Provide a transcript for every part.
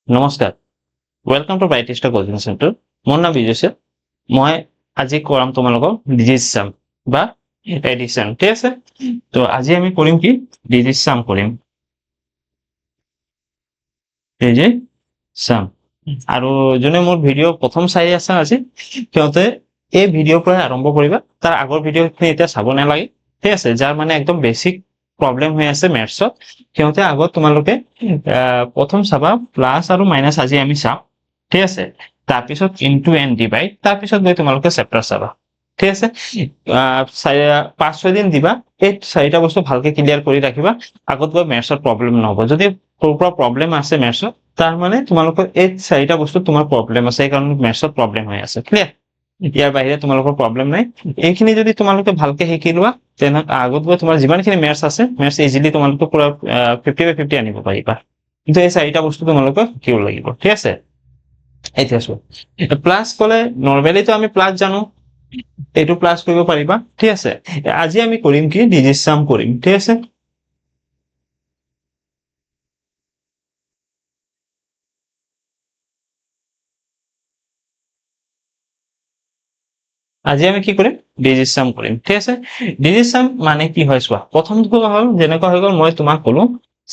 নমস্কাৰ, welcome to ব্ৰাইটেষ্ট coaching centre. মোৰ নাম বিজয়। মই আজি কৰাম তোমালোকক ডিজিট সাম বা এডিশ্যন, ঠিক আছে। তো আজি আমি কৰিম কি ডিজিট সাম কৰিম, ডিজিট সাম। আৰু যোনে মোৰ ভিডিঅ' প্ৰথম চাই আছে আজি, সিহঁতে এই ভিডিঅ'ৰ পৰা আৰম্ভ কৰিবা। তাৰ আগৰ ভিডিঅ'খিনি এতিয়া চাব নালাগে, ঠিক আছে। যাৰ মানে একদম বেছিক প্ৰব্লেম হৈ আছে মেথছত, সিহঁতে আগত তোমালোকে প্ৰথম চাবা প্লাছ আৰু মাইনাছ আজি আমি চাম, ঠিক আছে। তাৰপিছত ইনটু এণ্ড ডিভাইড, তাৰপিছত গৈ তোমালোকে চেপ্টাৰ চাবা, ঠিক আছে। 5-6 দিন দিবা, এই 4টা বস্তু ভালকে ক্লিয়াৰ কৰি ৰাখিবা। আগত গৈ মেথছত প্ৰব্লেম নহ'ব। যদি সৰুৰ পৰা প্ৰব্লেম আছে মেথছত, তাৰ মানে তোমালোকৰ এই 4টা বস্তু তোমাৰ প্ৰব্লেম আছে, সেইকাৰণে মেথছত প্ৰব্লেম হৈ আছে, ক্লিয়াৰ। ইয়াৰ বাহিৰে তোমালোকৰ প্ৰব্লেম নাই। এইখিনি যদি তোমালোকে ভালকে শিকি লোৱা, তেনে আগত গৈ তোমাৰ যিমানখিনি মেথছ আছে, মেথছ ইজিলি তোমালোকে পুৰা 50/50 আনিব পাৰিবা। কিন্তু এই 4টা বস্তু তোমালোকে শিকিব লাগিব, ঠিক আছে। এতিয়া চোৱা, প্লাছ ক'লে নৰ্মেলিটো আমি প্লাছ জানো, এইটো প্লাছ কৰিব পাৰিবা, ঠিক আছে। আজি আমি কৰিম কি ডিজিট সাম কৰিম, ঠিক আছে। আজি আমি কি কৰিম ডিজিট সাম কৰিম, ঠিক আছে। ডিজিট সাম মানে কি হয় চোৱা, প্ৰথমটো হ'ল যেনেকুৱা হৈ গ'ল, মই তোমাক ক'লো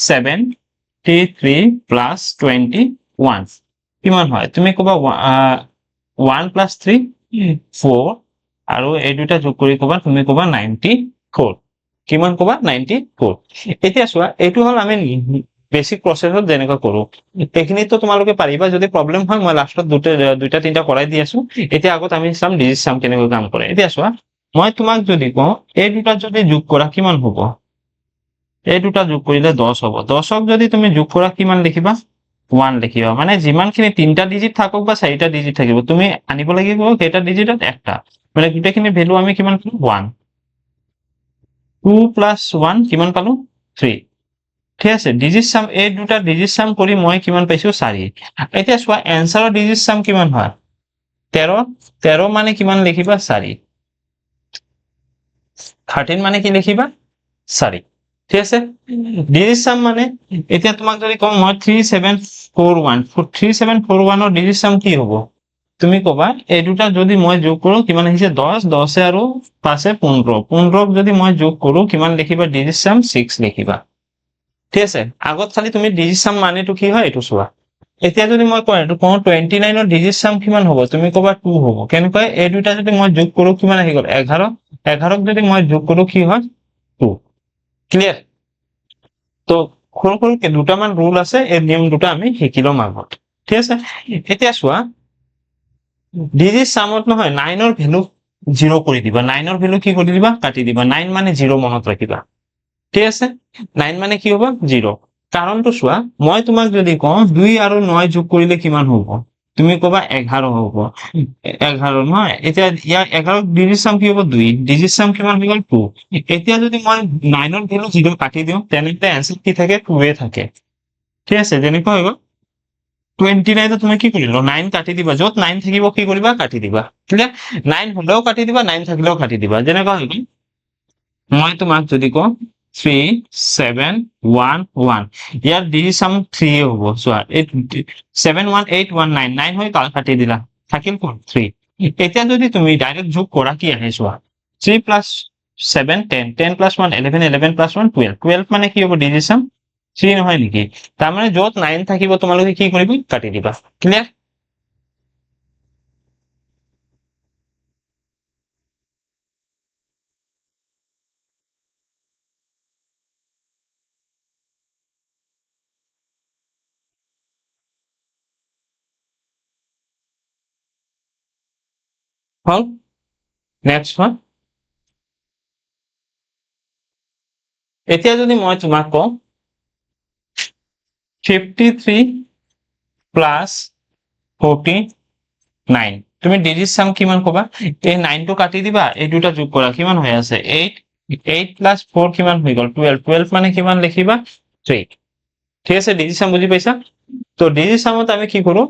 73 প্লাছ 21 কিমান হয়। তুমি ক'বা 1 প্লাছ 3 4, আৰু এই দুটা যোগ কৰি ক'বা, তুমি ক'বা 94। কিমান ক'বা 94। এতিয়া চোৱা, এইটো হ'ল আমি বেছিক প্ৰচেছত যেনেকুৱা কৰো, এইখিনিতো তোমালোকে পাৰিবা। যদি প্ৰব্লেম হয় মই লাষ্টত দুটা তিনিটা কৰাই দি আছো। এতিয়া আগত আমি চাম ডিজিট সাম কেনেকৈ কাম কৰে। এতিয়া চোৱা, মই তোমাক যদি কওঁ এই দুটা যদি যোগ কৰা কিমান হ'ব, এই দুটা যোগ কৰিলে 10 হ'ব। 10ক যদি তুমি যোগ কৰা কিমান লিখিবা 1 লিখিবা। মানে যিমানখিনি 3টা ডিজিট থাকক বা 4টা ডিজিট থাকিব, তুমি আনিব লাগিব কেইটা ডিজিটত একটা, মানে গোটেইখিনি ভেলু আমি কিমান পালো 1। 2 প্লাছ 1 কিমান পালো 3, ঠিক আছে। ডিজিট সাম, এই দুটা ডিজিট সাম কৰি মই কিমান পাইছো 4। এতিয়া চোৱা এনসাৰৰ ডিজিট সাম কিমান হয় 13। 13 মানে কিমান লিখিবা 4। 13 মানে কি লিখিবা 4, ঠিক আছে। ডিজিট সাম মানে এতিয়া তোমাক যদি কওঁ মই 3741, 3741ৰ ডিজিট সাম কি হ'ব, তুমি ক'বা এই দুটা যদি মই যোগ কৰো কিমান আহিছে 10, 10 আৰু 5 15, 15ক যদি মই যোগ কৰো কিমান লিখিবা ডিজিট সাম 6 লিখিবা, ঠিক আছে। আগত খালি তুমি ডিজিট সাম মানেটো কি হয় এইটো চোৱা। এতিয়া যদি মই কওঁ 29ৰ ডিজিট সাম কিমান হ'ব, তুমি ক'বা 2 হ'ব। কেনেকৈ, এই দুটা যদি মই যোগ কৰো কিমান আহি গ'ল 11, 11ক যদি মই যোগ কৰো কি হয় 2, ক্লিয়াৰ। তো সৰু সৰুকে দুটামান ৰুল আছে, এই নিয়ম দুটা আমি শিকি ল'ম আগত, ঠিক আছে। এতিয়া চোৱা, ডিজিট সামত নহয় 9ৰ ভেলু 0 কৰি দিবা। 9ৰ ভেলু কি কৰি দিবা কাটি দিবা। 9 মানে 0 মনত ৰাখিবা, ঠিক আছে। 9 মানে কি হ'ব 0। কাৰণটো চোৱা, মই তোমাক যদি কওঁ 2 আৰু 9 যোগ কৰিলে কিমান হ'ব, তুমি ক'বা 11 হ'ব। 11 নহয়, এতিয়া ইয়াৰ 11ক ডিজিট সাম কি হ'ব 2, ডিজিট সাম কিমান হৈ গ'ল 2। এতিয়া যদি মই 9ৰ ভেলু 0 কাটি দিওঁ, তেনেহ'লে এনসাৰ কি থাকে 2 থাকে, ঠিক আছে। যেনেকুৱা হৈ গ'ল 29ত তুমি কি কৰিলা 9 কাটি দিবা, য'ত 9 থাকিব কি কৰিবা কাটি দিবা, ক্লিয়াৰ। 9 হ'লেও কাটি দিবা, 9 থাকিলেও কাটি দিবা। যেনেকুৱা হৈ গ'ল, মই তোমাক যদি কওঁ 3711, ইয়াৰ ডিজিট সাম 3 হ'ব। চোৱা, 71819, 9 হৈ কাটি দিলা, থাকিল কোন 3। এতিয়া যদি তুমি ডাইৰেক্ট যোগ কৰা কি আহে চোৱা, 3 প্লাছ 7 10, 10 প্লাছ 1 11, 11 প্লাছ 1 12, 12 মানে কি হ'ব ডিজিট সাম 3 নহয় নেকি। তাৰমানে য'ত 9 থাকিব তোমালোকে কি কৰিবা কাটি দিবা, ক্লিয়াৰ। হ'ল, নেক্সট ওৱান। এতিয়া যদি মই তোমাক কওঁ 53 প্লাছ 49, তুমি ডিজিট সাম কিমান ক'বা, এই 9টো কাটি দিবা, এই দুটা যোগ কৰা কিমান হৈ আছে 8। 8 প্লাছ 4 কিমান হৈ গ'ল 12, 12 মানে কিমান লিখিবা 3, ঠিক আছে। ডিজিট সাম বুজি পাইছা। তো ডিজিট সামত আমি কি কৰো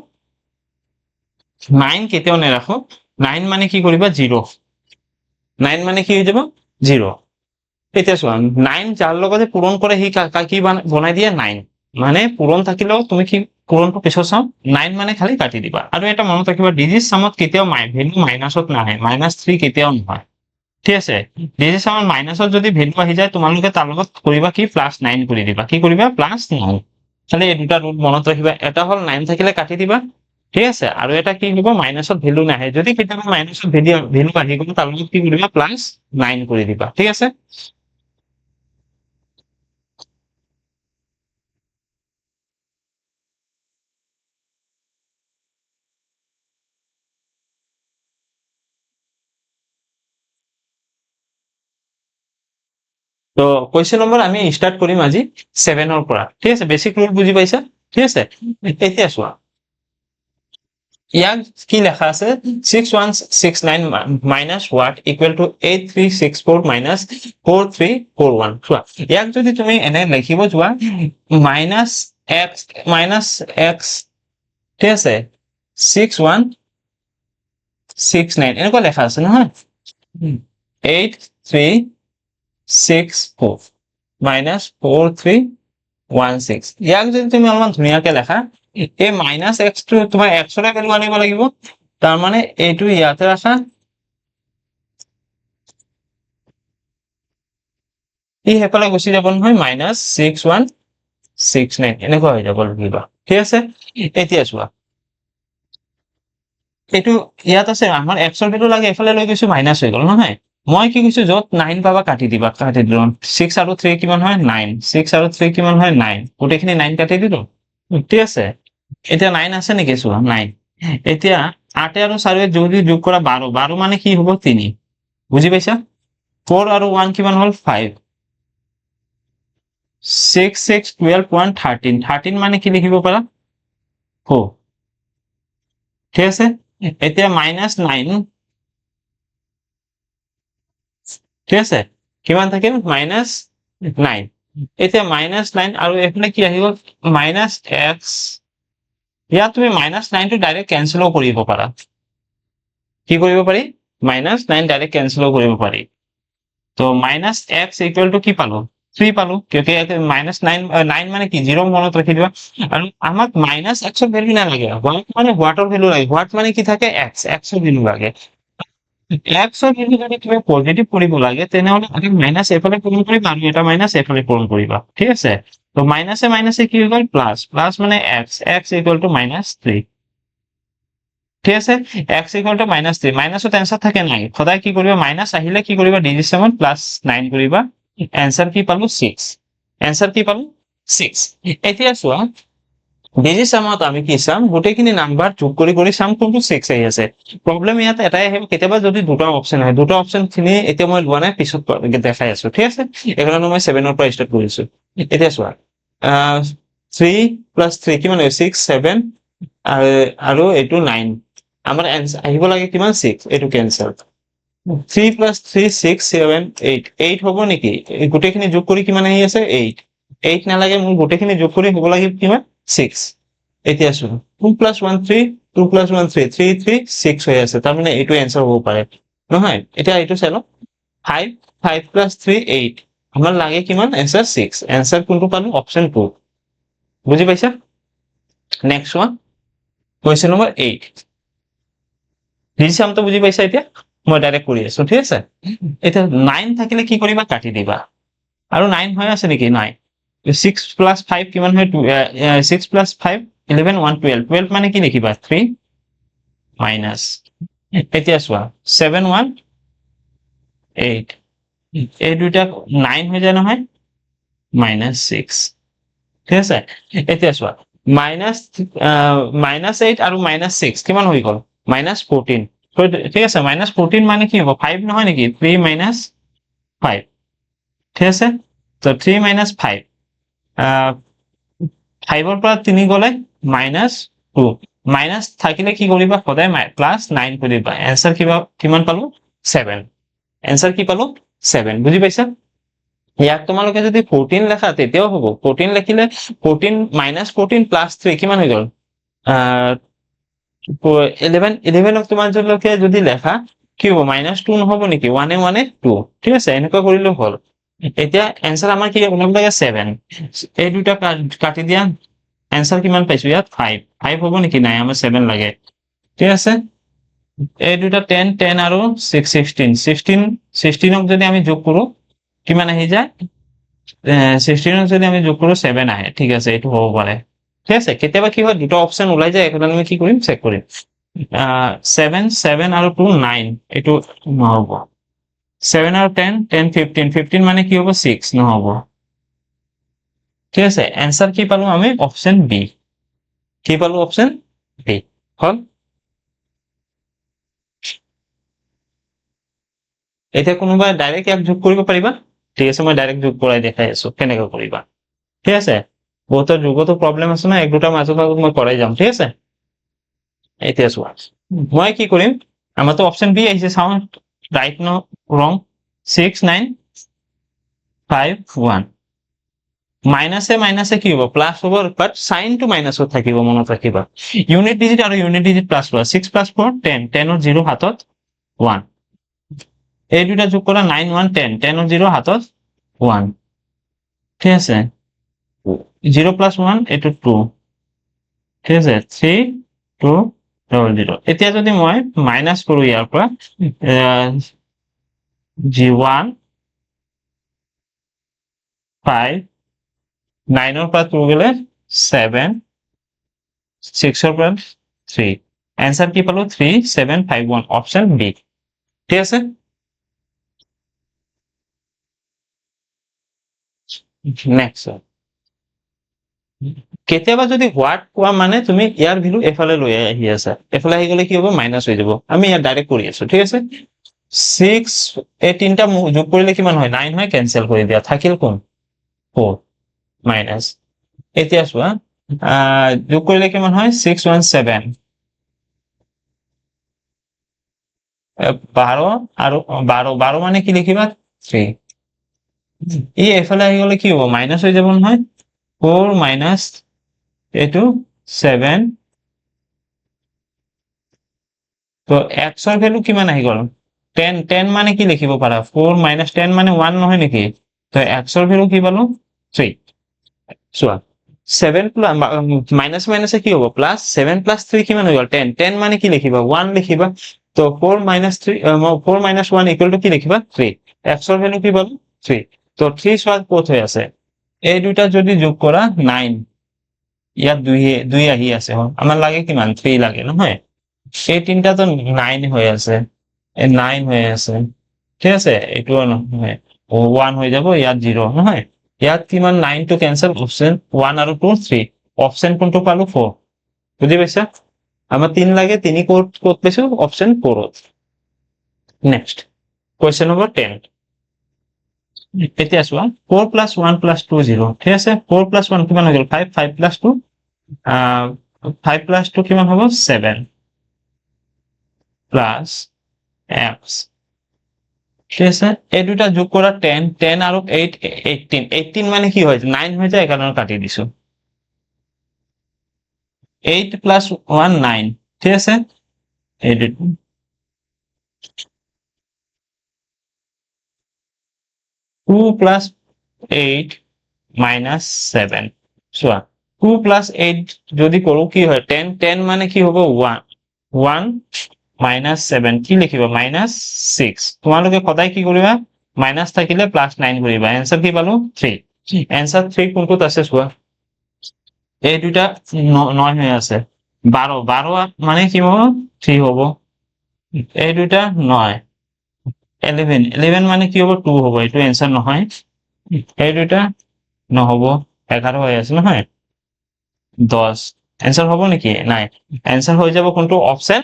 9 কেতিয়াও নেৰাখো। 9 মানে কি কৰিবা 0, 9 মানে কি হৈ যাব 0। এতিয়া চোৱা 9 যাৰ লগতে পূৰণ কৰে সি কি বনাই দিয়ে 9, মানে পূৰণ থাকিলেও তুমি কি পূৰণটো পিছত চাওঁ 9 মানে খালি কাটি দিবা আৰু এটা মনত ৰাখিবা ডিজিট সামত কেতিয়াও ভ্যালু মাইনাছত নাহে -3 কেতিয়াও নহয় ঠিক আছে ডিজিট সামত মাইনাছত যদি ভ্যালু আহি যায় তোমালোকে তাৰ লগত কৰিবা কি +9 কৰি দিবা কি কৰিবা +9 খালি এই দুটা ৰুল মনত ৰাখিবা এটা হল 9 থাকিলে কাটি দিবা ঠিক আছে আৰু এটা কি হ'ব মাইনাছত ভ্যালু নাহে যদি কেতিয়াবা মাইনাছত ভ্যালু আহি গ'ল তাৰ লগত কি কৰিবা +9 কৰি দিবা ঠিক আছে তো কোৱেশ্চন নম্বৰ আমি স্টাৰ্ট কৰিম আজি 7 ৰ পৰা ঠিক আছে বেসিক ৰুল বুজি পাইছা ঠিক আছে এতিয়া চোৱা ইয়াক কি লেখা আছে 6169 minus what equal to 8364 minus 4341 চোৱা ইয়াক যদি তুমি এনে লিখিব যোৱা -x ঠিক আছে 6169 এনেকুৱা লেখা আছে নহয় 8364 minus 4316 ইয়াক যদি তুমি অলপমান ধুনীয়াকে লেখা এই মাইনাস x টো তোমাৰ x ৰ ভ্যালু আনিব লাগিব তাৰ মানে এইটো ইয়াতে ৰাখা এই হেফালে গুচি যাব নহয় -6169 এনেকুৱা হৈ যাব লাগিব ঠিক আছে এতিয়া চোৱা এইটো ইয়াত আছে আমাৰ x ৰ ভ্যালু লাগে এফালে লৈ গৈছো মাইনাস হৈ গ'ল নহয় মই কি কৈছো যত 9 পাবা কাটি দিবা কাটি দিলো 6 আৰু 3 কিমান হয় 9 6 আৰু 3 কিমান হয় 9 গোটেইখিনি 9 কাটি দিলো ঠিক আছে এতিয়া 9 আছে নেকি চোৱা 9 এতিয়া 8 আৰু 4 যদি যোগ কৰা 12 12 মানে কি হ'ব 3 বুজি পাইছা 4 আৰু 1 কিমান হ'ল 5 6 6 12 1 13 13 মানে কি লিখিব পাৰা 4 ঠিক আছে এতিয়া -9 ঠিক আছে কিমান থাকিল -9 এতিয়া -9 আৰু এফালে কি আহি গ'ল -x ইয়াত তুমি -9 টো ডাইৰেক্ট কেনসেলও কৰিব পাৰা কি কৰিব পাৰি -9 ডাইৰেক্ট কেনসেলও কৰিব পাৰি তো -x ইকুৱেল টু কি পালো 3 পালো কিউকি -9 মানে কি 0 মনত ৰাখি দিবা আৰু আমাক -x ৰ ভ্যালু নালাগে হোৱাট মানে হোৱাটৰ ভ্যালু লাগে হোৱাট মানে কি থাকে x ৰ ভ্যালু লাগে x ৰ ভ্যালু যদি তুমি পজিটিভ কৰিব লাগে তেনেহলে আগে মাইনাস এফালে পূৰণ কৰিবা আৰু এটা মাইনাস এফালে পূৰণ কৰিবা ঠিক আছে তো মাইনাসে মাইনাসে কি হৈ গ'ল প্লাস প্লাস মানে x ইকুৱেল টু -3 ঠিক আছে x ইকুৱেল টু -3 মাইনাসত এনসাৰ থাকে নাই সদায় কি কৰিবা মাইনাস আহিলে কি কৰিবা ডিজিট সামত +9 কৰিবা এনসাৰ কি পালো 6 এনসাৰ কি পালো 6 এতিয়া চোৱা ডিজিট সামত আমি কি চাম গোটেইখিনি নাম্বাৰ যোগ কৰি চাম কোনটো 6 আহি আছে প্ৰবলেম ইয়াত এটাই আহিব কেতিয়াবা যদি দুটা অপচন হয় দুটা অপচন খিনি এতিয়া মই লোৱা নাই পিছত দেখাই আছো ঠিক আছে এখানে মই 7 ৰ পৰা ষ্টাৰ্ট কৰিছো এতিয়া চোৱা 3 + 3 কিমান হয় 6 7 আৰু এইটো 9 আমাৰ এনসার আহিব লাগে কিমান 6 এইটো কেনসেল 3 + 3 6 7 8 8 হ'ব নেকি গোটেইখিনি যোগ কৰি কিমান আহি আছে 8 8 নালাগে মোৰ গোটেইখিনি যোগ কৰি হ'ব লাগে কিমান 6 এতিয়া চোৱা 2 + 1 3 2 + 1 3 3 3 6 হৈ আছে তাৰ মানে এইটো এনসাৰ হ'ব পাৰে নহয় এতিয়া এইটো চাই লও 5 5 + 3 8 আমাৰ লাগে কিমান এনসাৰ 6 এনসাৰ কোনটো পালো অপশন 2 বুজি পাইছা next one question number 8 digit সামটো বুজি পাইছা এতিয়া মই ডাইৰেক্ট কৰি আছো ঠিক আছে এতিয়া 9 থাকিলে কি কৰিবা কাটি দিবা আৰু 9 হৈ আছে নেকি নাই 6 + 5 কিমান হয় 6 + 5 11 1 12 12 মানে কি লিখিবা 3 মাইনাস এতিয়া চোৱা 7 1 8 এই দুইটা 9 হৈ যায় নহয় -6 ঠিক আছে এতিয়া চোৱা -8 আৰু -6 কিমান হৈ গ'ল -14 ঠিক আছে -14 মানে কি হ'ব 5 নহয় নেকি 3 - 5 ঠিক আছে তো 3 - 5 5 ৰ পৰা 3 গলে -2 মাইনাস থাকিলে কি কৰিবা সদায় +9 কৰিবা এনসার কিমান পালো 7 এনসার কি পালো 7 বুজি পাইছা ইয়াক তোমালোকে যদি 14 লেখা তেতিয়াও হ'ব 14 লিখিলে 14 -14 + 3 কিমান হৈ গ'ল 11 তোমালোকে যদি লেখা কি হ'ব -2 নহব নেকি 1 1 2 ঠিক আছে এনেকুৱা কৰিলেও হ'ল এতিয়া এনসাৰ আমাৰ কি হ'ব লাগে 7 এই দুটা কাটি দিয়া এনসাৰ কিমান পাইছো ইয়াত 5 5 হ'ব নেকি নাই আমাৰ 7 লাগে ঠিক আছে এই দুটা 10 10 আৰু 6 16 16 16ক যদি আমি যোগ কৰো কিমান আহি যায় 16ক যদি আমি যোগ কৰো 7 আহে ঠিক আছে এইটো হ'ব পাৰে ঠিক আছে কেতিয়াবা কি হয় দুটো অপচন ওলাই যায় এখন আমি কি কৰিম চেক কৰিম 7 7 আৰু 2 9 এইটো নহব 7 আৰু 10 10 15 15 মানে কি হ'ব 6 নহব ঠিক আছে এনসার কি পালো আমি অপশন বি কি পালো অপশন বি হল এতিয়া কোনোবাই ডাইৰেক্ট ইয়াক যোগ কৰিব পাৰিবা ঠিক আছে মই ডাইৰেক্ট যোগ কৰাই দেখাই আছো কেনেকৈ কৰিবা ঠিক আছে বহুতৰ যোগতো প্ৰব্লেম আছে না এক দুটা মাজত মই কৰাই যাম ঠিক আছে এতিয়া চোৱা মই কি কৰিম আমাৰতো অপশন বি আহিছে চাওঁ ৰাইট ন ৰং 6 9 5 1 মাইনাসে মাইনাসে কি হ'ব প্লাস হ'ব বাট সাইনটো মাইনাসত থাকিব মনত ৰাখিবা ইউনিট ডিজিট আৰু ইউনিট ডিজিট প্লাস লোৱা 6 প্লাস 4 10 10 ৰ 0 হাতত 1 এই দুটা যোগ কৰা 9 1 10 10 ৰ 0 হাতত 1 ঠিক আছে 0 প্লাস 1 এইটো 2 ঠিক আছে 3 2 0 এতিয়া যদি মই মাইনাস কৰো ইয়াৰ পৰা g1 5 9 ৰ পৰা 2 গলে 7 6 ৰ পৰা 3 आंसर কি পালো 3751 অপশন বি ঠিক আছে নেক্সট কেতিয়াবা যদি হোৱাট কোৱা মানে তুমি ইয়াৰ ভ্যালু এফালে লৈ আহি আছা এফালে আহি গলে কি হ'ব মাইনাস হৈ যাব আমি ইয়াত ডাইৰেক্ট কৰি আছো ঠিক আছে 6 এই তিনটা যোগ কৰিলে কিমান হয় 9 হয় ক্যান্সেল কৰি দিয়া থাকিল কোন 4 মাইনাস এতিয়া চোৱা যোগ কৰিলে কিমান হয় 617 12 আৰু 12 12 মানে কি লিখিবা 3 এই এফালে আহি গলে কি হ'ব মাইনাস হৈ যাব নহয় 4 মাইনাস এইটো 7 তো x ৰ ভ্যালু কিমান আহি গল 10 10 মানে কি লিখিব পাৰা 4 মাইনাস 10 মানে 1 নহয় নেকি তো x ৰ ভ্যালু কি পালো 3 চোৱা 7 প্লাস মাইনাস মাইনাসে কি হ'ব প্লাস 7 প্লাস 3 কিমান হৈ গল 10 10 মানে কি লিখিবা 1 লিখিবা তো 4 মাইনাস 3 4 মাইনাস 1 ইকুয়াল টু কি লিখিবা 3 x ৰ ভ্যালু কি পালো 3 তো 3 সোয়াদ কোথ হৈ আছে এই দুইটা যদি যোগ কৰা 9 ইয়াত 2 আহি আছে আমাৰ লাগে কিমান 3 লাগে নহয় এই তিনটা তো 9 হৈ আছে এই 9 হৈ আছে ঠিক আছে এইটো নহয় 1 হৈ যাব ইয়াত 0 নহয় ইয়াত কিমান 9 টু ক্যান্সেল অপশন 1 আৰু 2 3 অপশন কোনটো পালো 4 বুজি পাইছা আমাৰ 3 লাগে 3 কোড পাইছো অপশন 4 নেক্সট কোয়েশ্চন নম্বৰ 10 এতিয়া চোৱা 4 plus 1 plus 2 0 ঠিক আছে 4 plus 1 কিমান হৈ গল 5 5 plus 2 5 plus 2 কিমান হ'ব 7 plus x ঠিক আছে এই দুটা যোগ কৰা 10 10 আৰু 8 18 18 মানে কি হয় 9 হৈ যায় কারণ কাটি দিছো 8 plus 1 9 ঠিক আছে এই 2 plus 8 minus 7 চোৱা 2 plus 8 যদি কৰো কি হয় 10 10 মানে কি হ'ব 1 1 minus 7 কি লিখিবা minus 6 তোমালোকে সদায় কি কৰিবা মাইনাস থাকিলে প্লাস 9 কৰিবা आंसर কি পালো 3 आंसर 3 কোনটোত আছে চোৱা এই দুটা 9 হৈ আছে 12 12 মানে কি হ'ব 3 হ'ব এই দুটা 9 11 11 মানে কি হ'ব 2 হ'ব এইটো आंसर নহয় এই দুটা নহব 11 হৈ আছে নহয় 10 आंसर হ'ব নেকি নাই आंसर হৈ যাব কোনটো অপশন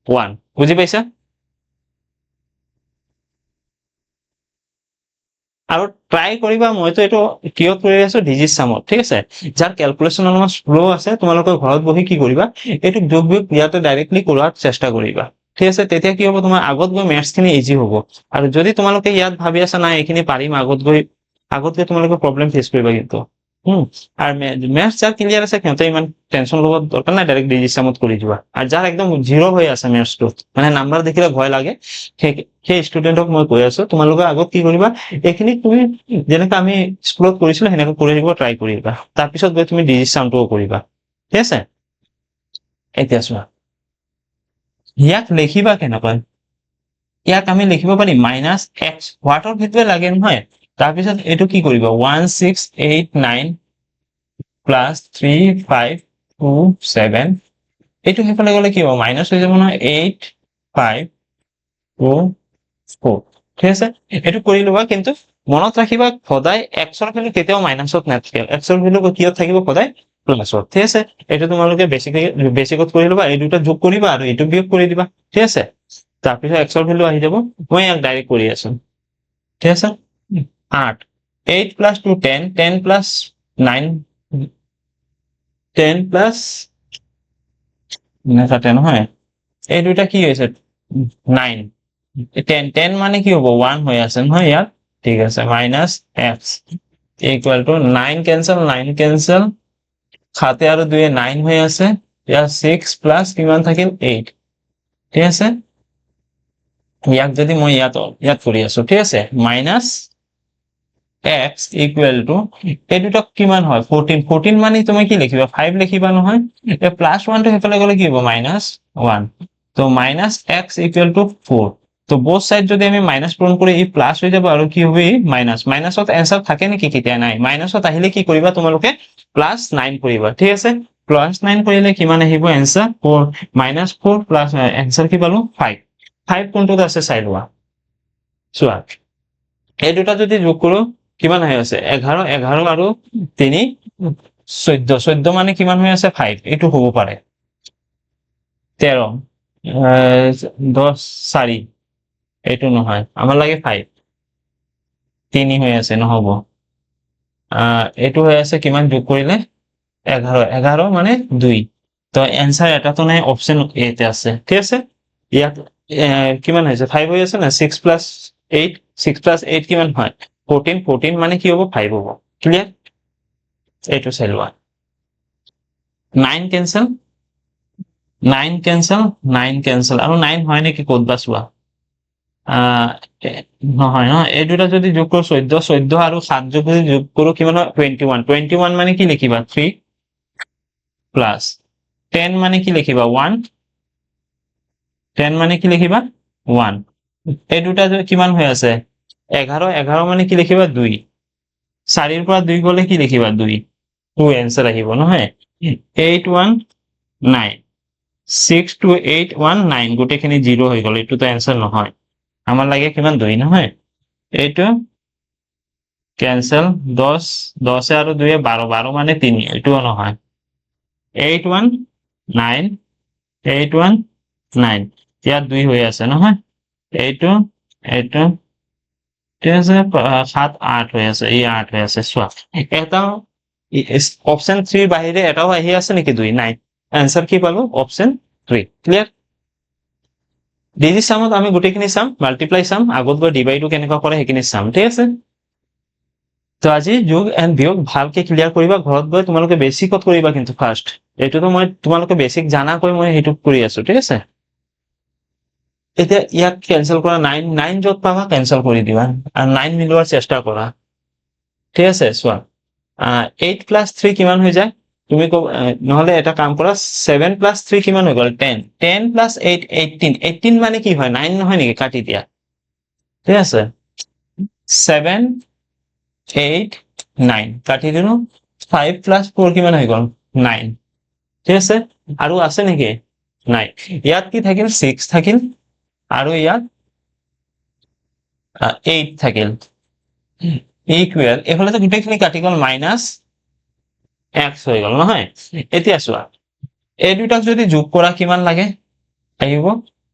1 বুজি পাইছা আৰু ট্ৰাই কৰিবা মইতো এটো কিয় কৰি আছো ডিজিট সামত ঠিক আছে যাৰ ক্যালকুলেশন অলপ স্লো আছে তোমালোকৰ ঘৰত বহি কি কৰিবা এটো যোগ বিয়োগ ইয়াতে ডাইৰেক্টলি কৰাৰ চেষ্টা কৰিবা ঠিক আছে তেতিয়া কি হ'ব তোমাৰ আগত গৈ ম্যাথছ খিনি ইজি হ'ব আৰু যদি তোমালোকে ইয়াত ভাবি আছা না এইখিনি পাৰিম আগত গৈ তোমালোকে প্ৰবলেম ফেস কৰিবা কিন্তু আর ম্যাথছ যার ক্লিয়ার আছে সিহঁতে ইমান টেনশন লব দরকার নাই ডাইরেক্ট ডিজিট সামত কৰি দিবা আর যার একদম জিরো হৈ আছে ম্যাথছটো মানে নাম্বার দেখিলে ভয় লাগে সেই স্টুডেন্টক মই কৈ আছো তোমালোকে আগত কি কৰিবা এইখিনি তুমি যেনেকৈ আমি স্কুলত কৰিছিলো সেনেকৈ কৰি দিব ট্ৰাই কৰিবা তাৰ পিছত গৈ তুমি ডিজিট সামটো কৰিবা ঠিক আছে এতিয়া চোৱা ইয়াক লিখিবা কেনেকৈ ইয়াক আমি লিখিব পাৰিম মাইনাছ এক্স হোৱাটৰ ভিতৰে লাগে নহয় তাৰপিছত এইটো কি কৰিব 1689 প্লাছ 3527 এইটো সেইফালে গ'লে কি হ'ব মাইনাছ হৈ যাব নহয় 8524 ঠিক আছে এইটো কৰি ল'বা কিন্তু মনত ৰাখিবা সদায় এক্সৰ ভেলু কেতিয়াও মাইনাছত নাথাকে এক্সৰ ভেলু কিহত থাকিব সদায় প্লাছত ঠিক আছে এইটো তোমালোকে বেছিকত কৰি ল'বা এই দুটা যোগ কৰিবা আৰু এইটো বিয়োগ কৰি দিবা ঠিক আছে তাৰপিছত এক্সৰ ভেলু আহি যাব মই ইয়াক ডাইৰেক্ট কৰি আছো ঠিক আছে 8 8 প্লাছ 2 10 10 প্লাছ 9 10 প্লাছ নাথাকে নহয় এই দুটা কি হৈছে 9 10 10 মানে কি হ'ব 1 হৈ আছে নহয় ইয়াত ঠিক আছে minus x equal to 9 cancel সাতে আৰু 2 9 হৈ আছে ইয়াত 6 প্লাছ কিমান থাকিল 8 ঠিক আছে ইয়াক যদি মই ইয়াত কৰি আছো ঠিক আছে মাইনাছ এক্স ইকুৱেল টু এই দুটা কিমান হয় 14 14 মানে তুমি কি লিখিবা 5 লিখিবা নহয় এতিয়া প্লাছ 1 টো সেইফালে গ'লে কি হ'ব মাইনাছ 1 তো মাইনাছ এক্স ইকুৱেল টু 4 তো বোথ সাইড যদি আমি মাইনাস পূরণ করি এই প্লাস হয়ে যাবে আর কি হবে মাইনাস মাইনাসত অ্যান্সার থাকে নাকি কেতিয়া নাই মাইনাসত আহিলে কি কৰিবা তোমালোকে প্লাস 9 কৰিবা ঠিক আছে প্লাস 9 কৰিলে কিমান আহিব অ্যান্সাৰ 4 -4 প্লাস অ্যান্সাৰ কি পালো 5 5 কোনটোত আছে চাই লোৱা চোৱা এই দুটা যদি যোগ কৰো কিমান হৈ আছে 11 11 আৰু 3 14 14 মানে কিমান হৈ আছে 5 এইটো হ'ব পাৰে 13 10 4 এইটো নহয় আমার লাগে 5 3 হৈ আছে নহব এইটো হৈ আছে কিমান যোগ কৰিলে 11 11 মানে 2 তো অ্যান্সার এটা তো নাই অপশন এ তে আছে ঠিক আছে ইয়াত কিমান হৈছে 5 হৈ আছে না 6 প্লাস 8 6 প্লাস 8 কিমান হয় 14 14 মানে কি হ'ব 5 হ'ব ক্লিয়ার এইটো চাই লোৱা 9 ক্যান্সেল 9 ক্যান্সেল আৰু 9 হয় নেকি ক'ত বা চোৱা নহয় ন এই দুটা যদি যোগ কৰো 14 14 আৰু 7 যদি যোগ কৰো কিমান হয় 21 21 মানে কি লিখিবা 3 প্লাস 10 মানে কি লিখিবা 1 10 মানে কি লিখিবা 1 এই দুটা কিমান হৈ আছে 11 11 মানে কি লিখিবা 2 4 ৰ পৰা 2 গলে কি লিখিবা 2 2 অ্যান্সার আহিব নহয় 819 62819 গোটেইখিনি 0 হৈ গল এইটো তো অ্যান্সার নহয় আমার লাগে কিমান 2 নহয় এইটো ক্যান্সেল 10 10 আৰু 2 12 12 মানে 3 এইটোও নহয় 819 819 ইয়াত 2 হৈ আছে নহয় এইটো এইটো ঠিক আছে 7 8 হৈ আছে এই 8 হৈ আছে চোৱা এটা অপশন 3 বাহিৰে এটাও আহি আছে নেকি 2 নাই आंसर কি পালো অপশন 3 ক্লিয়ার ডিজিট সামত আমি গোটেইখিনি চাম মাল্টিপ্লাই চাম আগত গৈ ডিভাইডো কেনেকুৱা কৰে সেইখিনি চাম ঠিক আছে তো আজি যোগ এন্ড বিয়োগ ভালকে ক্লিয়াৰ কৰিবা ঘৰত গৈ তোমালোকে বেসিকত কৰিবা কিন্তু ফাৰ্স্ট এইটোতো মই তোমালোকে বেসিক জানা কৈ মই হেতু কৰি আছো ঠিক আছে এতিয়া ইয়াক ক্যান্সেল কৰা 9 9 যত পাবা ক্যান্সেল কৰি দিবা আৰু 9 মিলোৱাৰ চেষ্টা কৰা ঠিক আছে চোৱা 8 প্লাস 3 কিমান হৈ যায় তুমি নহলে এটা কাম কৰা 7 প্লাস 3 কিমান হৈ গল 10 10 প্লাস 8 18 18 মানে কি হয় 9 নহয় নেকি কাটি দিয়া ঠিক আছে 7 8 9 কাটি দিলো 5 প্লাস 4 কিমান হৈ গল 9 ঠিক আছে আৰু আছে নেকি নাই ইয়াত কি থাকিল 6 থাকিল আৰু ইয়াত 8 থাকিল ইকুৱেল এফালে তো গোটেইখিনি কাটি গল মাইনাস x হৈ গল নহয় এতিয়া চোৱা এই দুটাক যদি যোগ কৰা কিমান লাগে আহিব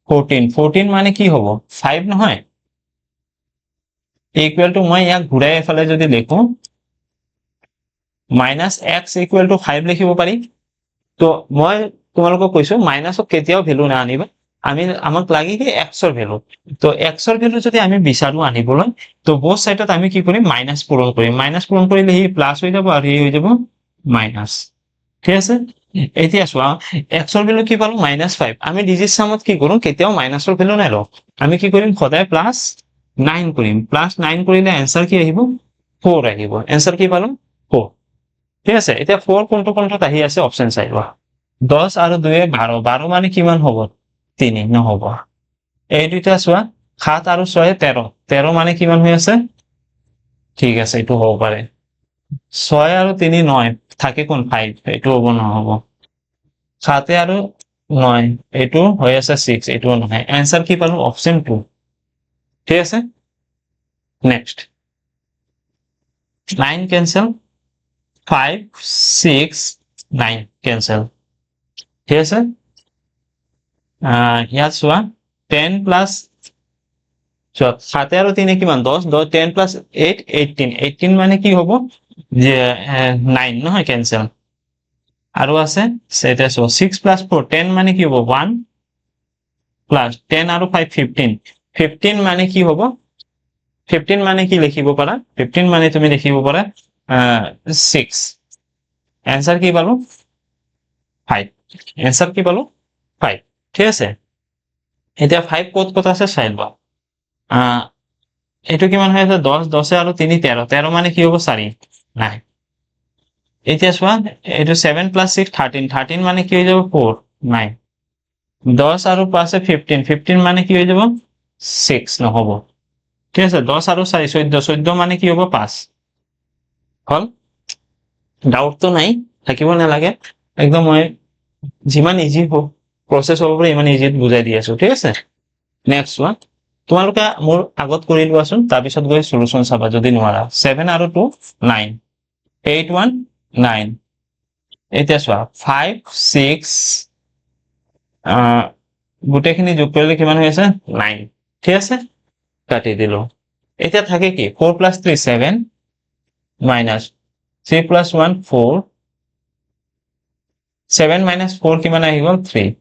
14 14 মানে কি হ'ব 5 নহয় ইকুৱেল টু মই ইয়াক ঘূৰাই এফালে যদি লিখো মাইনাস x ইকুৱেল টু 5 লিখিব পাৰি তো মই তোমালোকক কৈছো মাইনাসক কেতিয়াও ভ্যালু না আনিবা আমি আমাক লাগে কি x ৰ ভ্যালু তো x ৰ ভ্যালু যদি আমি বিচাৰো আনিবলৈ তো বোথ সাইডত আমি কি কৰিম মাইনাস পূৰণ কৰিম মাইনাস পূৰণ কৰিলে হি প্লাস হৈ যাব আৰু হি হৈ যাব মাইনাস ঠিক আছে এতিয়া চোৱা x ৰ ভ্যালু কি পালো -5 আমি ডিজিট সামত কি কৰো কেতিয়াও মাইনাসৰ ভ্যালু নাই লও আমি কি কৰিম সদায় প্লাস 9 কৰিম প্লাস 9 কৰিলে आंसर কি আহিব 4 আহিব आंसर কি পালো 4 ঠিক আছে এতিয়া 4 কোনটো কোনটোত আহি আছে অপচন চাই লোৱা 10 আৰু 2 12 12 মানে কিমান হ'ব 3 নহ'ব এই দুইটা চোৱা 7 আৰু 6 13 13 মানে কিমান হৈ আছে ঠিক আছে এইটো হ'ব পাৰে 6 আৰু 3 9 থাকে কোন 5 এইটো হ'ব নহ'ব 7 আৰু 9 এইটো হৈ আছে 6 এইটো নহয় এনসার কি পালো অপশন 2 ঠিক আছে নেক্সট 9 ক্যান্সেল 5 6 9 ক্যান্সেল ঠিক আছে ইয়াত চোৱা 10 প্লাস 7 আৰু 3 কিমান 10 10 প্লাস 8 18 18 মানে কি হ'ব যে 9 নহয় ক্যান্সেল আৰু আছে সেটা 6 প্লাস 4 10 মানে কি হ'ব 1 প্লাস 10 আৰু 5 15 15 মানে কি হ'ব 15 মানে কি লিখিব পাৰা 15 মানে তুমি লিখিব পাৰা 6 आंसर কি পালো 5 आंसर কি পালো 5 ঠিক আছে এতিয়া 5 ক'ত ক'ত আছে চাই লোৱা এইটো কিমান হৈ আছে 10 10 আৰু 3 13 13 মানে কি হ'ব 4 নাই এতিয়া চোৱা এইটো 7 প্লাস 6 13 13 মানে কি হৈ যাব 4 নাই 10 আৰু 5 15 15 মানে কি হৈ যাব 6 নহ'ব ঠিক আছে 10 আৰু 4 14 14 মানে কি হ'ব 5 হল ডাউট তো নাই থাকিব নালাগে একদম মই যিমান ইজি হোক প্ৰসেস হ'ব পাৰে ইমান ইজিত বুজাই দি আছো ঠিক আছে নেক্সট ওয়ান তোমালোকে মোৰ আগত কৰি লোৱাচোন তাৰ পিছত গৈ সলিউশন চাবা যদি নোৱাৰা 7 আৰু 2 9 8 1 9 এতিয়া চোৱা 5 6 গোটেইখিনি যোগ কৰিলে কিমান হৈ আছে 9 ঠিক আছে কাটি দিলো এতিয়া থাকে কি 4 plus 3 7 minus 3 plus 1 4 7 minus 4 কিমান আহি গ'ল 3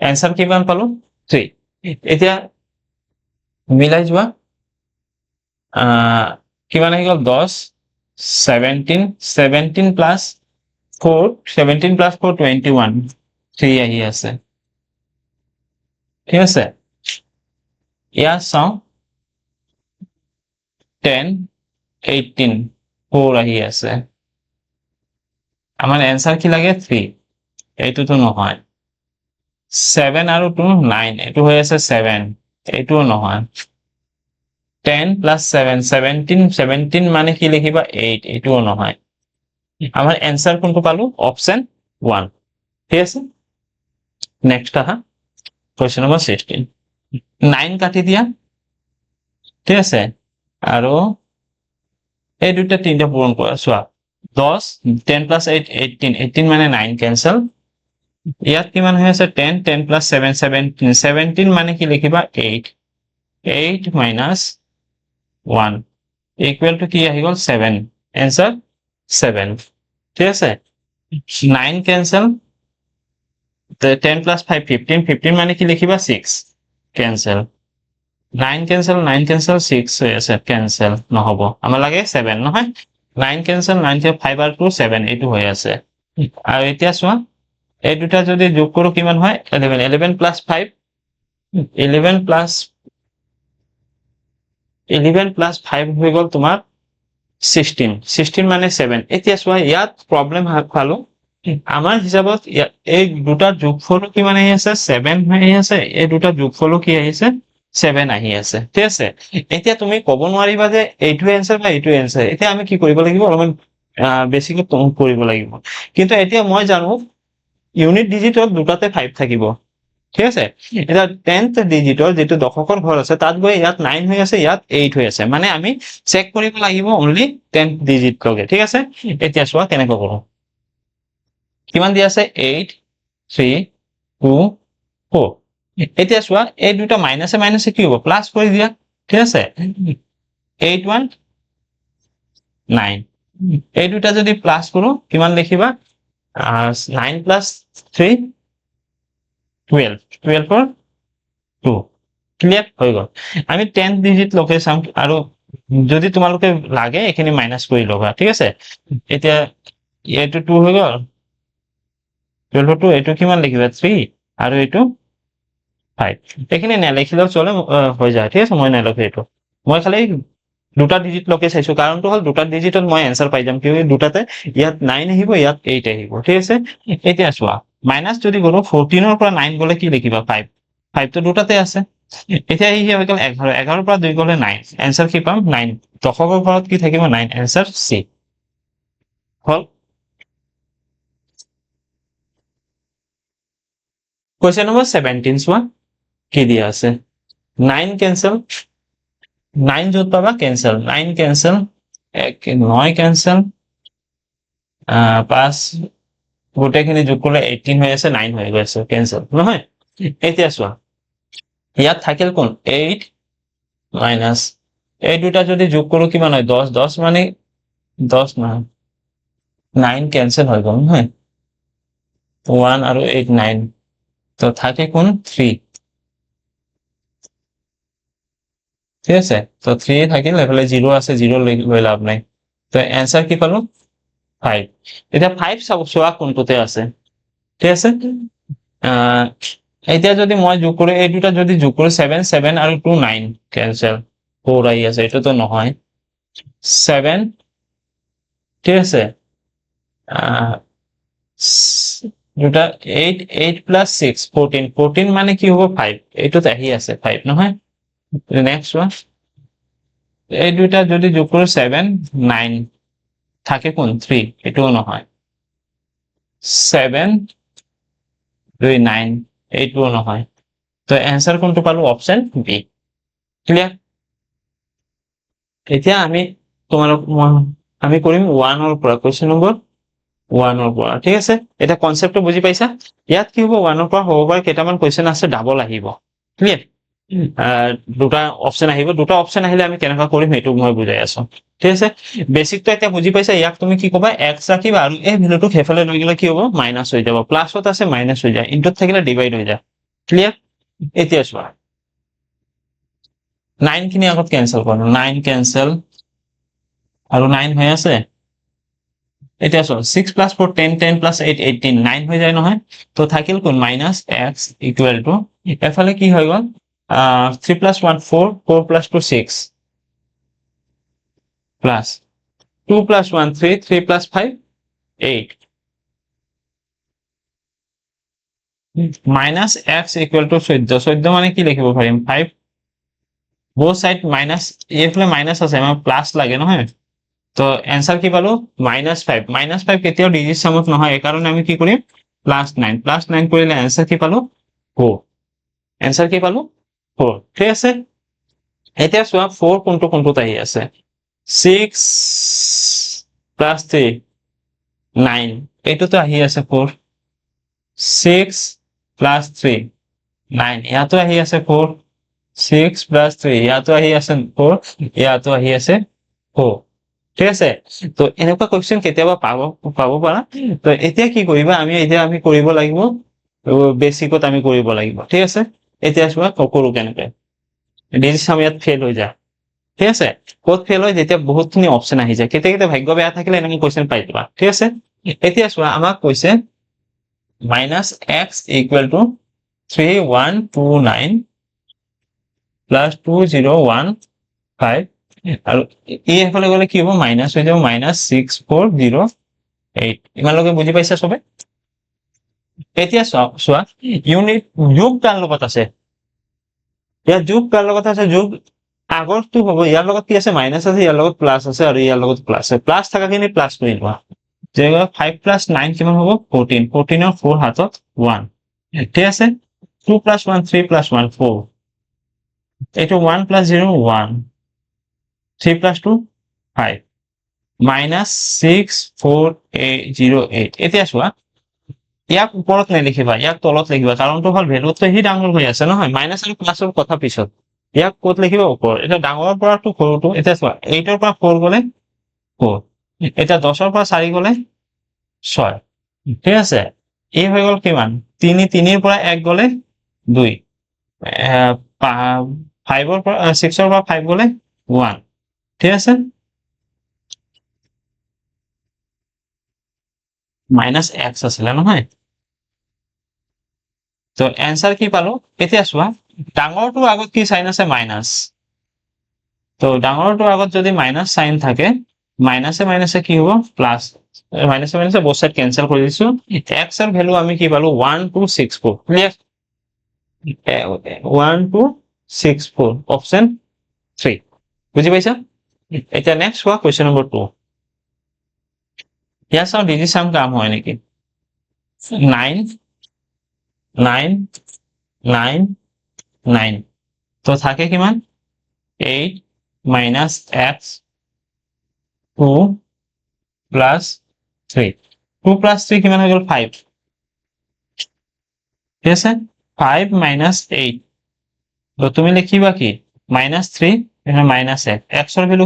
आंसर কিমান পালো 3 এতিয়া মিলাই যোৱা কিমান আহি গ'ল 10 17 17 plus 4 17 plus 4 21 3 আহি আছে ঠিক আছে ইয়াত চাওঁ 10 18 4 আহি আছে আমার आंसर কি লাগে 3 এইটোতো নহয় 7 আৰু 2 9 এইটো হৈ আছে 7 এইটোও নহয় 10 plus 7 17 17 মানে কি লিখিবা 8 এইটোও নহয় আমার आंसर কোনটো পালো অপশন 1 ঠিক আছে নেক্সট আহা কোয়েশ্চন নাম্বার 16 9 কাটি দিয়া ঠিক আছে আৰু এই দুইটা তিনটা পূৰণ কৰা চোৱা 10 10 plus 8 18 18 মানে 9 ক্যান্সেল ইয়াত কিমান হৈ আছে 10 10 plus 7 17 17 মানে কি লিখিবা 8 8 minus 1 equal to কি আহি গ'ল 7 आंसर 7 ঠিক আছে 9 ক্যান্সেল 10 plus 5 15 15 মানে কি লিখিবা 6 ক্যান্সেল 9 ক্যান্সেল 9 ক্যান্সেল 6 হৈ আছে ক্যান্সেল নহব আমাৰ লাগে 7 নহয় 9 ক্যান্সেল 9 কে 5 আৰু 2 7 এইটো হৈ আছে আৰু এতিয়া চোৱা এই দুটা যদি যোগ কৰো কিমান হয় 11 11 plus 5 11 plus 5 হৈ গ'ল তোমাৰ 16 16 মানে 7 এতিয়া চোৱা ইয়াত প্ৰবলেম পালো আমাৰ হিচাপত এই দুটা যোগফলো কিমান আহি আছে 7 আহি আছে এই দুটা যোগফলো কি আহিছে 7 আহি আছে ঠিক আছে এতিয়া তুমি ক'ব নোৱাৰিবা যে এইটো आंसर বা এইটো आंसर এতিয়া আমি কি কৰিব লাগিব অলপমান বেছিকৈ কৰিব লাগিব কিন্তু এতিয়া মই জানো ইউনিট ডিজিটত দুটাতে 5 থাকিব ঠিক আছে এটা 10th ডিজিটৰ যেটো দশকৰ ঘৰ আছে তাত গৈ ইয়াত 9 হৈ আছে ইয়াত 8 হৈ আছে মানে আমি চেক কৰিব লাগিব অনলি 10th ডিজিট লগে ঠিক আছে এতিয়া চোৱা কেনেকৈ কৰো কিমান দি আছে 8 3 2 4 এতিয়া চোৱা এই দুটা মাইনাসে মাইনাসে কি হ'ব প্লাস কৰি দিয়া ঠিক আছে 8 1 9 এই দুটা যদি প্লাস কৰো কিমান লিখিবা 9 plus 3 12 12 for 2 ক্লিয়াৰ হৈ গ'ল আমি 10 ডিজিট লগে চাম আৰু যদি তোমালোকে লাগে এখিনি মাইনাস কৰি লবা ঠিক আছে এতিয়া এইটো 2 হৈ গ'ল 12 2 এইটো কিমান লিখিবা 3 আৰু এইটো 5 এখিনি নেলিখিলেও চলে হৈ যায় ঠিক আছে মই নেলিখো এইটো মই খালি দুটা ডিজিট লকে চাইছো কাৰণটো হ'ল দুটা ডিজিটত মই এনসাৰ পাই যাম কিয় দুটাতে ইয়াত 9 আহিব ইয়াত 8 আহিব ঠিক আছে এতিয়া চোৱা মাইনাস যদি গলো 14 ৰ পৰা 9 গলে কি লিখিবা 5 5 তো দুটাতে আছে এতিয়া এই হৈ গল 11 11 ৰ পৰা 2 গলে 9 এনসাৰ কি পাম 9 দশকৰ ঘৰত কি থাকিব 9 এনসাৰ সি হল কোৱেশ্চন নম্বৰ 17 চোৱা কি দিয়া আছে 9 কেনসেল 9 যত পাবা কেনসেল 9 কেনসেল 9 কেনসেল 5 গোটেইখিনি যোগ কৰিলে 18 হৈ আছে 9 হৈ গৈছে কেনসেল নহয় এতিয়া চোৱা ইয়াত থাকিল কোন 8 মাইনাস এই দুটা যদি যোগ কৰো কিমান হয় 10 10 মানে 10 নহয় 9 কেনসেল হৈ গ'ল নহয় 1 আৰু 8 9 তো থাকে কোন 3 ঠিক আছে তো 3 থাকিল এফালে 0 আছে 0 লৈ লাভ নাই তো এনসার কি পালো 5 এটা 5 চোৱা কোনটোতে আছে ঠিক আছে এতিয়া যদি মই যোগ কৰো এই দুটা যদি যোগ কৰো 7 7 আৰু 2 9 কেনসেল 4 আহি আছে এটা তো নহয় 7 ঠিক আছে দুটা 8 8 প্লাস 6 14 14 মানে কি হ'ব 5 এইটোত আহি আছে 5 নহয় নেক্সট ওয়ান এই দুটা যদি যোগ কৰো 7 9 থাকে কোন 3 এটাও নহয় 7 2 9 এইটোও নহয় তো অ্যান্সার কোনটো পালো অপশন বি ক্লিয়ার এতিয়া আমি কৰিম 1 ৰ পৰা কোৱেশ্চন নম্বৰ 1 ৰ পৰা ঠিক আছে এটা কনসেপ্টটো বুজি পাইছা ইয়াত কি হ'ব 1 ৰ পৰা হ'ব পাৰে কেইটামান কোৱেশ্চন আছে ডাবল আহিব ক্লিয়াৰ দুটা অপশন আহিলে আমি কেনেকৈ কৰিম সেইটো মই বুজাই আছো ঠিক আছে বেসিকটো এতিয়া বুজি পাইছা ইয়াক তুমি কি কবা x ৰাখিবা আৰু এই ভ্যালুটো হেফালে লৈ গলে কি হ'ব মাইনাস হৈ যাব প্লাসত আছে মাইনাস হৈ যায় ইনটুত থাকিলে ডিভাইড হৈ যায় ক্লিয়ার এতিয়া চোৱা 9 খিনি আগত ক্যান্সেল কৰো 9 ক্যান্সেল আৰু 9 হৈ আছে এতিয়া চোৱা 6 plus 4 10 10 plus 8 18 9 হৈ যায় নহয় তো থাকিল কোন মাইনাস x ইকুয়াল টু এফালে কি হৈ গল 3 plus 1 4 4 plus 2 6 plus 2 plus 1 3 3 plus 5 8 minus x equal to 14 14 মানে কি লিখিব পাৰিম 5 both side minus এইফালে মাইনাস আছে আমাৰ প্লাস লাগে নহয় তো অ্যান্সার কি পালো -5 কেতিয়াও ডিজিট সামত নহয় এই কারণে আমি কি কৰিম +9 কৰিলে অ্যান্সাৰ কি পালো 4 অ্যান্সাৰ কি পালো 4 ঠিক আছে এতিয়া চোৱা 4 কোনটোত আহি আছে 6 plus 3 9 এইটোতো আহি আছে 4 6 plus 3 9 ইয়াতো আহি আছে 4 6 plus 3 ইয়াতো আহি আছে 4 ইয়াতো আহি আছে 4 ঠিক আছে তো এনেকুৱা কোৱেশ্চন কেতিয়াবা পাব পাৰা তো এতিয়া কি কৰিবা আমি কৰিব লাগিব বেসিকত আমি কৰিব লাগিব ঠিক আছে এতিয়া চোৱা কৰো কেনেকৈ ডিজিট সাম ইয়াত ফেল হৈ যায় ঠিক আছে ক'ত ফেল হয় যেতিয়া বহুতখিনি অপশন আহি যায় কেতিয়া ভাগ্য বেয়া থাকিলে এনেকুৱা কোৱেশ্চন পাই যাবা ঠিক আছে এতিয়া চোৱা আমাক কৈছে -x equal to 3129 plus 2015 আৰু এই এফালে গলে কি হ'ব মাইনাস হৈ যাব -6408 ইমানলৈকে বুজি পাইছা সবে এতিয়া চোৱা ইউনিট যোগ তাৰ লগত আছে ইয়াত যোগ তাৰ লগত আছে যোগ আগৰটো হ'ব ইয়াৰ লগত কি আছে মাইনাস আছে ইয়াৰ লগত প্লাস আছে আৰু ইয়াৰ লগত প্লাস আছে প্লাস থাকাখিনি প্লাস কৰি লোৱা যে 5 plus 9 কিমান হ'ব 14 14 ৰ 4 হাতত 1 ঠিক আছে 2 plus 1 3 plus 1 4 এইটো 1 plus 0 1 3 plus 2 5 -6408 এতিয়া চোৱা ইয়াক ওপৰত নেলিখিবা ইয়াক তলত লিখিবা কাৰণটো হ'ল ভ্যালুটো হি ডাঙৰ হৈ আছে নহয় মাইনাস আৰু প্লাসৰ কথা পিছত ইয়াক ক'ত লিখিবা ওপৰত এটা ডাঙৰৰ পৰা টু সৰুটো এতিয়া চোৱা 8 ৰ পৰা 4 গলে 4 এটা 10 ৰ পৰা 4 গলে 6 ঠিক আছে এই হৈ গল কিমান 3 3 ৰ পৰা 1 গলে 2 5 ৰ পৰা 6 ৰ পৰা 5 গলে 1 ঠিক আছে -x আছিলে নহয় তো অ্যান্সাৰ কি পালো এতিয়া চোৱা ডাঙৰটো আগত কি সাইন আছে মাইনাস তো ডাঙৰটো আগত যদি মাইনাছ চাইন থাকে মাইনাছে মাইনাছে কি হ'ব প্লাছ মাইনাছে মাইনাছে both side কেনসেল কৰি দিছো x এৰ ভ্যালু আমি কি পালো 1264 ক্লিয়াৰ 1264 অপশন 3 বুঝি পাইছা এতিয়া নেক্সট হোৱা কোৱেশ্চন নম্বৰ 2 ইয়াৰ চাও ডিজিট সাম কাম হয় নেকি 9 9 9 9 তো থাকে কিমান 8 minus x 2 plus 3 2 plus 3 কিমান হৈ গ'ল 5 ঠিক আছে 5 minus 8 তো তুমি লিখিবা কি -3 এখানে -1 x এর ভ্যালু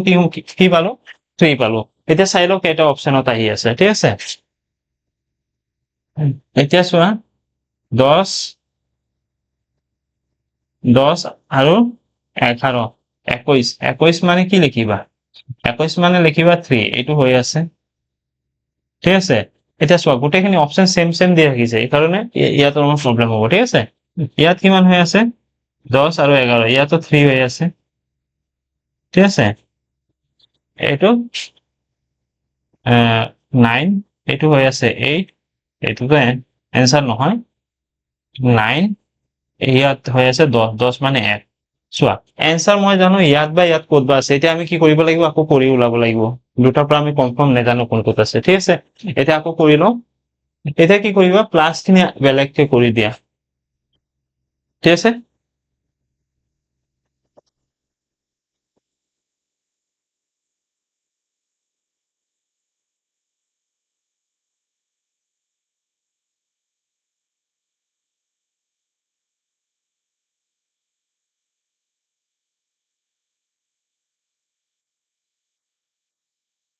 কি পালো 3 পালো এটা চাই লও কেইটা অপশনত আহি আছে ঠিক আছে এতিয়া চোৱা 10 10 আৰু 11 21 21 মানে কি লিখিবা 21 মানে লিখিবা 3 এইটো হৈ আছে ঠিক আছে এটা চোৱা গোটেইখিনি অপশন সেম দি ৰাখিছে এই কাৰণে ইয়াত অলপ প্ৰবলেম হ'ব ঠিক আছে ইয়াত কিমান হৈ আছে 10 আৰু 11 ইয়াতো 3 হৈ আছে ঠিক আছে এইটো 9 এইটো হৈ আছে 8 এইটোতো এনসার নহয় 9 ইয়াত হৈ আছে 10 10 মানে 1 চোৱা এনসার মই জানো ইয়াত বা ইয়াত ক'ত বা আছে এতিয়া আমি কি কৰিব লাগিব আকৌ কৰি উলাব লাগিব দুটাৰ পৰা আমি কনফাৰ্ম নেজানো কোনটোত আছে ঠিক আছে এটা আকৌ কৰি লও এটা কি কৰিবা প্লাস খিনি বেলেগকে কৰি দিয়া ঠিক আছে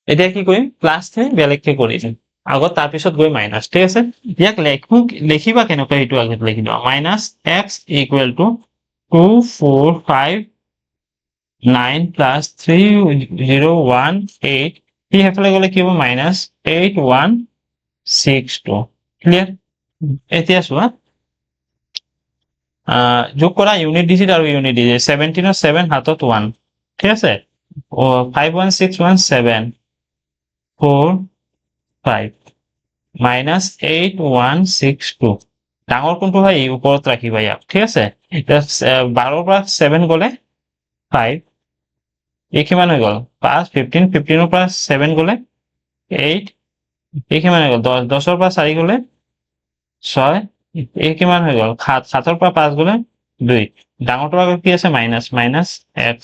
এতিয়া কি কৰিম প্লাস খিনি বেলেগকে কৰি দিম আগত তাৰ পিছত গৈ মাইনাস ঠিক আছে ইয়াক লিখিবা কেনেকৈ এইটো আগত লিখি দিও -x equal to 2459 plus 3018 কি হেফালে গলে কি হ'ব -8162 ক্লিয়ার এতিয়া চোৱা যোগ কৰা ইউনিট ডিজিট আৰু ইউনিট ডিজিট 17 ৰ 7 হাতত 1 ঠিক আছে 51617 4 5 -8162 ডাঙৰ কোনটো হয় এই ওপৰত ৰাখিবা ইয়াক ঠিক আছে 12 পৰা 7 গলে 5 এই কিমান হৈ গল 5 15 15 পৰা 7 গলে 8 এই কিমান হৈ গল 10 10 পৰা 4 গলে 6 এই কিমান হৈ গল 7 7 পৰা 5 গলে 2 ডাঙৰটো আগত কি আছে minus x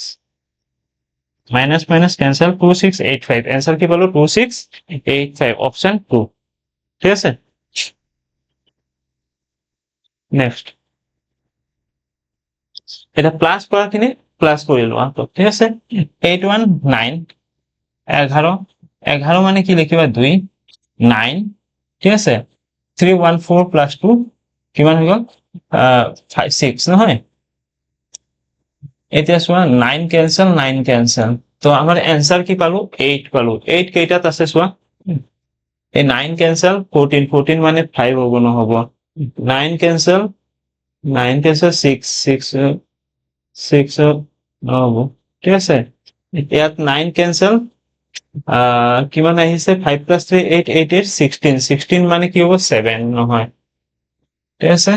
minus minus cancel 2685 answer কি পালো 2685 অপশন 2 ঠিক আছে নেক্সট এটা প্লাস কৰাখিনি প্লাস কৰি লোৱা তো ঠিক আছে 819 11 11 মানে কি লিখিবা 2 9 ঠিক আছে 314 প্লাস 2 কিমান হৈ গল 5 6 নহয় এতিয়া চোৱা 9 ক্যান্সেল তো আমাৰ आंसर কি পালো 8 পালো 8 কেইটাত আছে চোৱা এই 9 ক্যান্সেল 14 14 মানে 5 হ'ব নহব 9 ক্যান্সেল 6 6 6 নহব ঠিক আছে ইয়াত 9 ক্যান্সেল কিমান আহিছে 5 + 3 8 8 8 16 16 মানে কি হ'ব 7 নহয় ঠিক আছে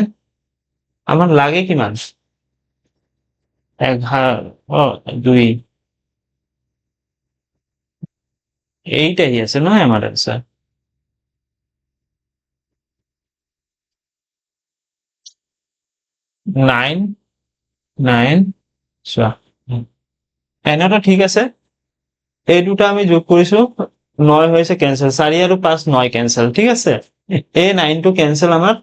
আমাৰ লাগে কিমান 2 8 আহি আছে নহয় আমাৰ आंसर 9 9 চোৱা এনেটো ঠিক আছে এই দুটা আমি যোগ কৰিছো 9 হৈছে ক্যান্সেল 4 আৰু 5 9 ক্যান্সেল ঠিক আছে এই 9 টো ক্যান্সেল আমাৰ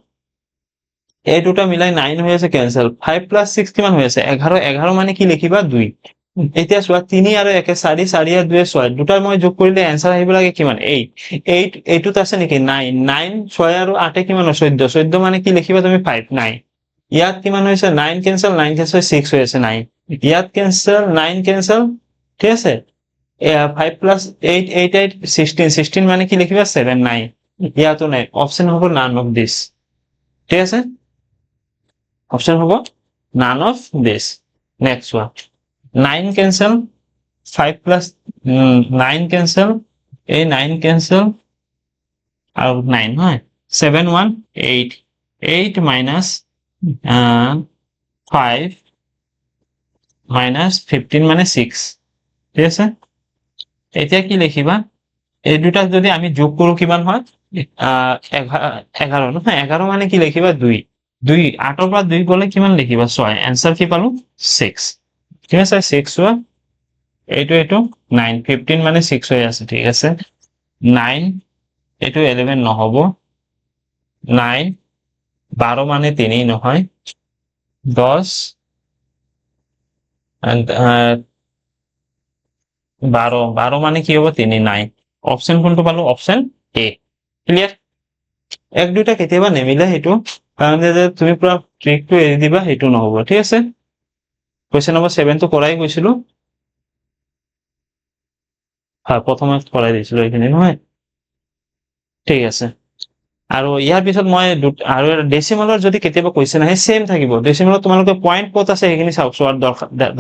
এই দুটা মিলাই 9 হৈ আছে ক্যান্সেল 5 + 6 কিমান হৈ আছে 11 11 মানে কি লিখিবা 2 এতিয়া চোৱা 3 আৰু 1 4 4 আৰু 2 6 দুটা মই যোগ কৰিলে आंसर আহিব লাগে কিমান 8 8 এইটোত আছে নেকি 9 9 6 আৰু 8 কিমান 14 14 মানে কি লিখিবা তুমি 5 9 ইয়াত কিমান হৈছে 9 ক্যান্সেল 9 ক্যান্সেল 6 হৈ আছে 9 ইয়াত ক্যান্সেল 9 ক্যান্সেল ঠিক আছে 5 + 8 8 8 16 16 মানে কি লিখিবা 7 9 ইয়াতো নাই অপশন হ'ব none of this ঠিক আছে অপশন হ'ব none of this next one 9 cancel 5 plus 9 cancel, এই 9 ক্যান্সেল আর 9 হয় 7 1 8, 8 মাইনাস 5 মাইনাস 15 মানে 6, ঠিক আছে। এতিয়া কি লিখিবা, এই দুটা যদি আমি যোগ কৰো কিমান হয় 11 নহয়, 11 মানে কি লিখিবা 2, 2 8 পৰা 2 গলে কিমান লিখিবা 6, এনসাৰ কি পালো 6, ঠিক আছে। 6 হোৱা এইটো 9, 15 মানে 6 হৈ আছে, ঠিক আছে। 9 এইটো 11 নহব, 9 12 মানে 3 নহয়, 10 12 মানে কি হ'ব 3 নাই, অপশন কোনটো পালো, অপশন এ। ক্লিয়ার। এক দুইটা কেতিয়াবা নেমিলে সেইটো কাৰণ যে তুমি পুৰা ট্ৰিকটো এৰি দিবা সেইটো নহব, ঠিক আছে। কুৱেশ্যন নম্বৰ 7 টো কৰাই গৈছিলো, হয় প্ৰথমে কৰাই দিছিলো এইখিনি নহয়, ঠিক আছে। আৰু ইয়াৰ পিছত মই আৰু ডেচিমেলৰ যদি কেতিয়াবা কুৱেশ্যন আহে সেম থাকিব, ডেচিমেলত তোমালোকে পইণ্ট ক'ত আছে সেইখিনি চোৱাৰ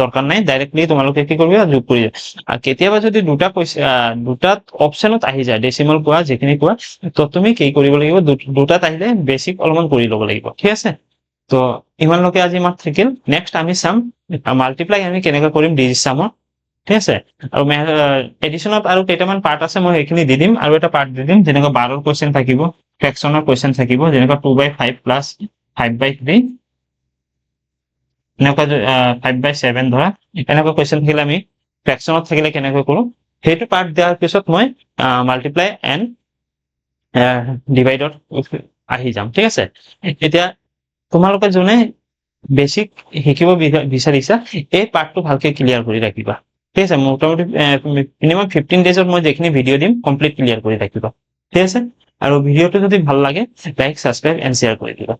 দৰকাৰ নাই, ডাইৰেক্টলি তোমালোকে কি কৰিবা যোগ কৰি দিবা। আৰু কেতিয়াবা যদি দুটাত অপশ্যনত আহি যায় ডেচিমেল কোৱা যিখিনি কোৱা, তো তুমি কি কৰিব লাগিব, দুটাত আহিলে বেছিক অলপমান কৰি ল'ব লাগিব, ঠিক আছে। তো ইমানলৈকে আজি মাত্ৰ থাকিল, নেক্সট আমি চাম মাল্টিপ্লাই আমি কেনেকৈ কৰিম ডিজিট চামৰ, ঠিক আছে। আৰু এডিশনত আৰু কেইটামান পাৰ্ট আছে, মই সেইখিনি দি দিম, আৰু এটা পাৰ্ট দি দিম যেনেকৈ 12ৰ কুৱেশ্যন থাকিব, ফ্ৰেকশনৰ কুৱেশ্যন থাকিব, যেনেকৈ 2/5 প্লাছ 5/3, এনেকুৱা 5/7 ধৰা, এনেকুৱা কুৱেশ্যন থাকিলে আমি ফ্ৰেকশনত থাকিলে কেনেকৈ কৰোঁ সেইটো পাৰ্ট দিয়াৰ পিছত মই মাল্টিপ্লাই এণ্ড ডিভাইডত আহি যাম, ঠিক আছে। এতিয়া তোমালোকে যোনে বেছিক শিকিব বিচাৰিছা এই পাৰ্টটো ভালকে ক্লিয়াৰ কৰি ৰাখিবা, ঠিক আছে। মোটামুটি মিনিমাম 15 ডেজত মই যিখিনি ভিডিঅ' দিম কমপ্লিট ক্লিয়াৰ কৰি ৰাখিবা, ঠিক আছে। আৰু ভিডিঅ'টো যদি ভাল লাগে লাইক, ছাবস্ক্ৰাইব এণ্ড শ্বেয়াৰ কৰি দিবা।